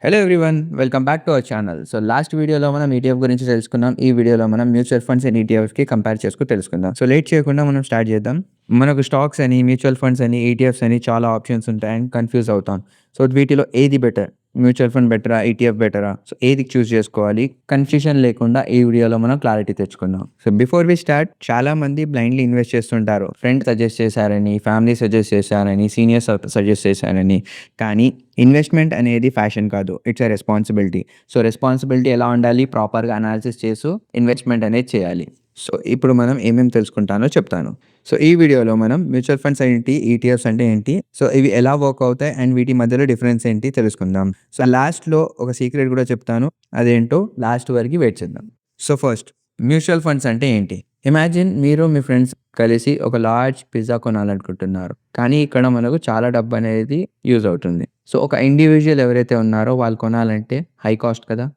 Hello everyone, welcome back to our channel. So last వీడియోలో మనం ETF గురించి తెలుసుకున్నాం. ఈ వీడియోలో మనం మ్యూచువల్ ఫండ్స్ అండ్ ఈటీఎఫ్కి కంపేర్ చేసుకుని తెలుసుకుందాం. సో లేట్ చేయకుండా మనం స్టార్ట్ చేద్దాం. మనకు స్టాక్స్ అని, మ్యూచువల్ ఫండ్స్ అని, ఈటీఎఫ్స్ అని చాలా ఆప్షన్స్ ఉంటాయి అండ్ కన్ఫ్యూజ్ అవుతాం. సో వీటిలో ఏది బెటర్? మ్యూచువల్ ఫండ్ బెటరా, ఈటీఎఫ్ బెటరా? సో ఏది చూస్ చేసుకోవాలి? కన్ఫ్యూజన్ లేకుండా ఈ వీడియోలో మనం క్లారిటీ తెచ్చుకుందాం. సో బిఫోర్ వి స్టార్ట్, చాలా మంది బ్లైండ్లీ ఇన్వెస్ట్ చేస్తుంటారు. ఫ్రెండ్ సజెస్ట్ చేశారని, ఫ్యామిలీ సజెస్ట్ చేశారని, సీనియర్స్ సజెస్ట్ చేశారని. కానీ ఇన్వెస్ట్మెంట్ అనేది ఫ్యాషన్ కాదు, it's a responsibility. So responsibility ఎలా ఉండాలి? ప్రాపర్గా అనాలిసిస్ చేస్తూ ఇన్వెస్ట్మెంట్ అనేది చేయాలి. సో ఇప్పుడు మనం ఏమేమి తెలుసుకుంటానో చెప్తాను. సో ఈ వీడియోలో మనం మ్యూచువల్ ఫండ్స్ ఏంటి, ఈటీఎఫ్స్ అంటే ఏంటి, సో ఇవి ఎలా వర్క్ అవుతాయి అండ్ వీటి మధ్యలో డిఫరెన్స్ ఏంటి తెలుసుకుందాం. సో లాస్ట్లో ఒక సీక్రెట్ కూడా చెప్తాను, అదేంటో లాస్ట్ వరకు వెయిట్ చేద్దాం. సో ఫస్ట్, మ్యూచువల్ ఫండ్స్ అంటే ఏంటి? ఇమాజిన్ మీరు మీ ఫ్రెండ్స్ కలిసి ఒక లార్జ్ పిజ్జా కొనాలనుకుంటున్నారు, కానీ ఇక్కడ మనకు చాలా డబ్బు అనేది యూజ్ అవుతుంది. సో ఒక ఇండివిజువల్ ఎవరైతే ఉన్నారో వాళ్ళు కొనాలంటే హై కాస్ట్ కదా.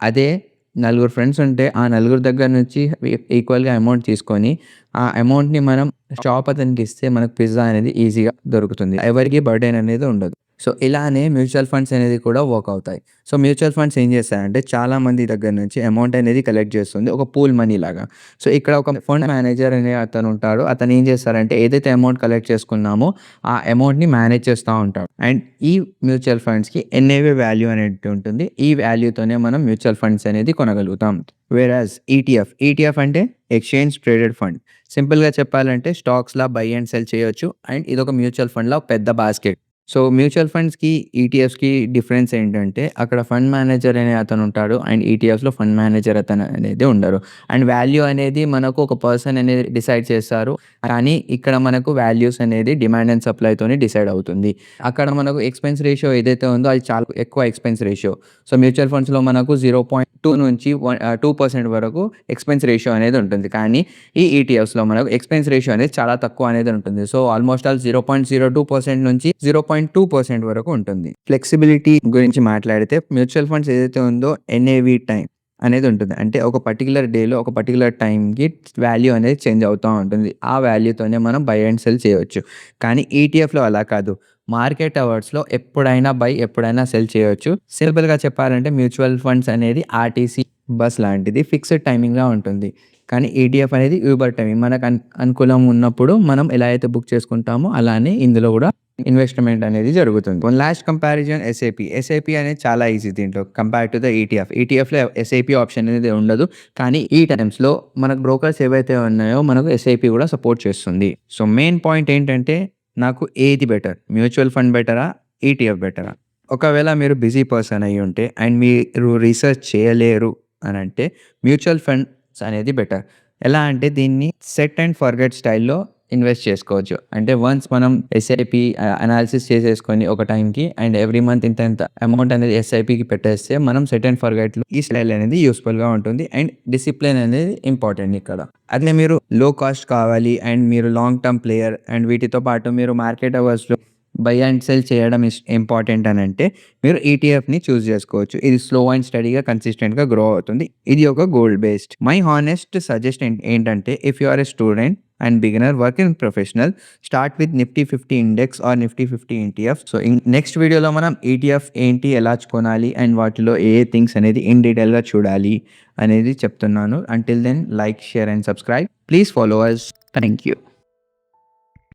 అదే నలుగురు ఫ్రెండ్స్ ఉంటే ఆ నలుగురు దగ్గర నుంచి ఈక్వల్గా అమౌంట్ తీసుకొని ఆ అమౌంట్ని మనం షాప్ అతనికి ఇస్తే మనకు పిజ్జా అనేది ఈజీగా దొరుకుతుంది, ఎవరికి బర్డెన్ అనేది ఉండదు. సో ఇలానే మ్యూచువల్ ఫండ్స్ అనేది కూడా వర్క్ అవుతాయి. సో మ్యూచువల్ ఫండ్స్ ఏం చేస్తాయంటే చాలా మంది దగ్గర నుంచి అమౌంట్ అనేది కలెక్ట్ చేస్తుంది, ఒక పూల్ మనీ లాగా. సో ఇక్కడ ఒక ఫండ్ మేనేజర్ అనే అతను ఉంటాడు. అతను ఏం చేస్తారంటే ఏదైతే అమౌంట్ కలెక్ట్ చేసుకున్నామో ఆ అమౌంట్ని మేనేజ్ చేస్తూ ఉంటాడు. అండ్ ఈ మ్యూచువల్ ఫండ్స్కి ఎన్ఏవి వాల్యూ అనేది ఉంటుంది. ఈ వాల్యూతోనే మనం మ్యూచువల్ ఫండ్స్ అనేది కొనగలుగుతాం. వేరాజ్ ఈటీఎఫ్ అంటే ఎక్స్చేంజ్ ట్రేడెడ్ ఫండ్. సింపుల్గా చెప్పాలంటే స్టాక్స్లా బై అండ్ సెల్ చేయొచ్చు. అండ్ ఇదొక మ్యూచువల్ ఫండ్లో పెద్ద బాస్కెట్. సో మ్యూచువల్ ఫండ్స్కి, ఈటీఎఫ్స్కి డిఫరెన్స్ ఏంటంటే అక్కడ ఫండ్ మేనేజర్ అనే అతను ఉంటాడు అండ్ ఈటీఎఫ్స్లో ఫండ్ మేనేజర్ అతను అనేది ఉండరు. అండ్ వాల్యూ అనేది మనకు ఒక పర్సన్ అనేది డిసైడ్ చేస్తారు, కానీ ఇక్కడ మనకు వాల్యూస్ అనేది డిమాండ్ అండ్ సప్లైతోని డిసైడ్ అవుతుంది. అక్కడ మనకు ఎక్స్పెన్స్ రేషియో ఏదైతే ఉందో అది చాలా ఎక్కువ ఎక్స్పెన్స్ రేషియో. సో మ్యూచువల్ ఫండ్స్లో మనకు 0.2 నుంచి 2% వరకు ఎక్స్పెన్స్ రేషియో అనేది ఉంటుంది, కానీ ఈ ఈటీఎఫ్స్లో మనకు ఎక్స్పెన్స్ రేషియో అనేది చాలా తక్కువ అనేది ఉంటుంది. సో ఆల్మోస్ట్ ఆల్ 0.02% నుంచి 0.2% వరకు ఉంటుంది. ఫ్లెక్సిబిలిటీ గురించి మాట్లాడితే మ్యూచువల్ ఫండ్స్ ఏదైతే ఉందో ఎన్ఏవి టైం అనేది ఉంటుంది. అంటే ఒక పర్టికులర్ డేలో ఒక పర్టికులర్ టైంకి వాల్యూ అనేది చేంజ్ అవుతూ ఉంటుంది. ఆ వాల్యూతోనే మనం బై అండ్ సెల్ చేయవచ్చు. కానీ ఈటీఎఫ్లో అలా కాదు, మార్కెట్ అవర్స్లో ఎప్పుడైనా బై, ఎప్పుడైనా సెల్ చేయవచ్చు. సింపుల్గా చెప్పాలంటే మ్యూచువల్ ఫండ్స్ అనేది ఆర్టీసీ బస్ లాంటిది, ఫిక్స్డ్ టైమింగ్గా ఉంటుంది. కానీ ఈటీఎఫ్ అనేది యూబర్ టైమింగ్, మనకు అనుకూలం ఉన్నప్పుడు మనం ఎలా అయితే బుక్ చేసుకుంటామో అలానే ఇందులో కూడా ఇన్వెస్ట్మెంట్ అనేది జరుగుతుంది. వన్ లాస్ట్ కంపారిజన్ ఎస్ఐపి అనేది చాలా ఈజీ దీంట్లో కంపేర్ టు ద ఈటీఎఫ్లో ఎస్ఐపి ఆప్షన్ అనేది ఉండదు. కానీ ఈ టైమ్స్లో మనకు బ్రోకర్స్ ఏవైతే ఉన్నాయో మనకు ఎస్ఐపి కూడా సపోర్ట్ చేస్తుంది. సో మెయిన్ పాయింట్ ఏంటంటే నాకు ఏది బెటర్, మ్యూచువల్ ఫండ్ బెటరా, ఈటీఎఫ్ బెటరా? ఒకవేళ మీరు బిజీ పర్సన్ అయ్యి ఉంటే అండ్ మీరు రీసెర్చ్ చేయలేరు అని అంటే మ్యూచువల్ ఫండ్స్ అనేది బెటర్. ఎలా అంటే దీన్ని సెట్ అండ్ ఫర్గెట్ స్టైల్లో ఇన్వెస్ట్ చేసుకోవచ్చు. అంటే వన్స్ మనం ఎస్ఐపి అనాలిసిస్ చేసేసుకొని ఒక టైంకి అండ్ ఎవ్రీ మంత్ ఇంత అమౌంట్ అనేది ఎస్ఐపికి పెట్టేస్తే మనం సెట్ అండ్ ఫర్గెట్లో ఈ స్టైల్ అనేది యూస్ఫుల్గా ఉంటుంది. అండ్ డిసిప్లిన్ అనేది ఇంపార్టెంట్ ఇక్కడ. అదే మీరు లో కాస్ట్ కావాలి అండ్ మీరు లాంగ్ టర్మ్ ప్లేయర్ అండ్ వీటితో పాటు మీరు మార్కెట్ అవర్స్లో బై అండ్ సెల్ చేయడం ఇంపార్టెంట్ అని అంటే మీరు ఈటీఎఫ్ని చూస్ చేసుకోవచ్చు. ఇది స్లో అండ్ స్టడీగా కన్సిస్టెంట్గా గ్రో అవుతుంది. ఇది ఒక gold based. My honest suggestion ఏంటంటే if you are a student and beginner working professional, start with Nifty 50 index or Nifty 50 ETF. So next వీడియోలో మనం ఈటీఎఫ్ ఏంటి, ఎలా కొనాలి అండ్ వాటిలో ఏ థింగ్స్ అనేది ఇన్ డీటెయిల్గా చూడాలి అనేది చెప్తున్నాను. Until then like, share and subscribe. Please follow us. Thank you.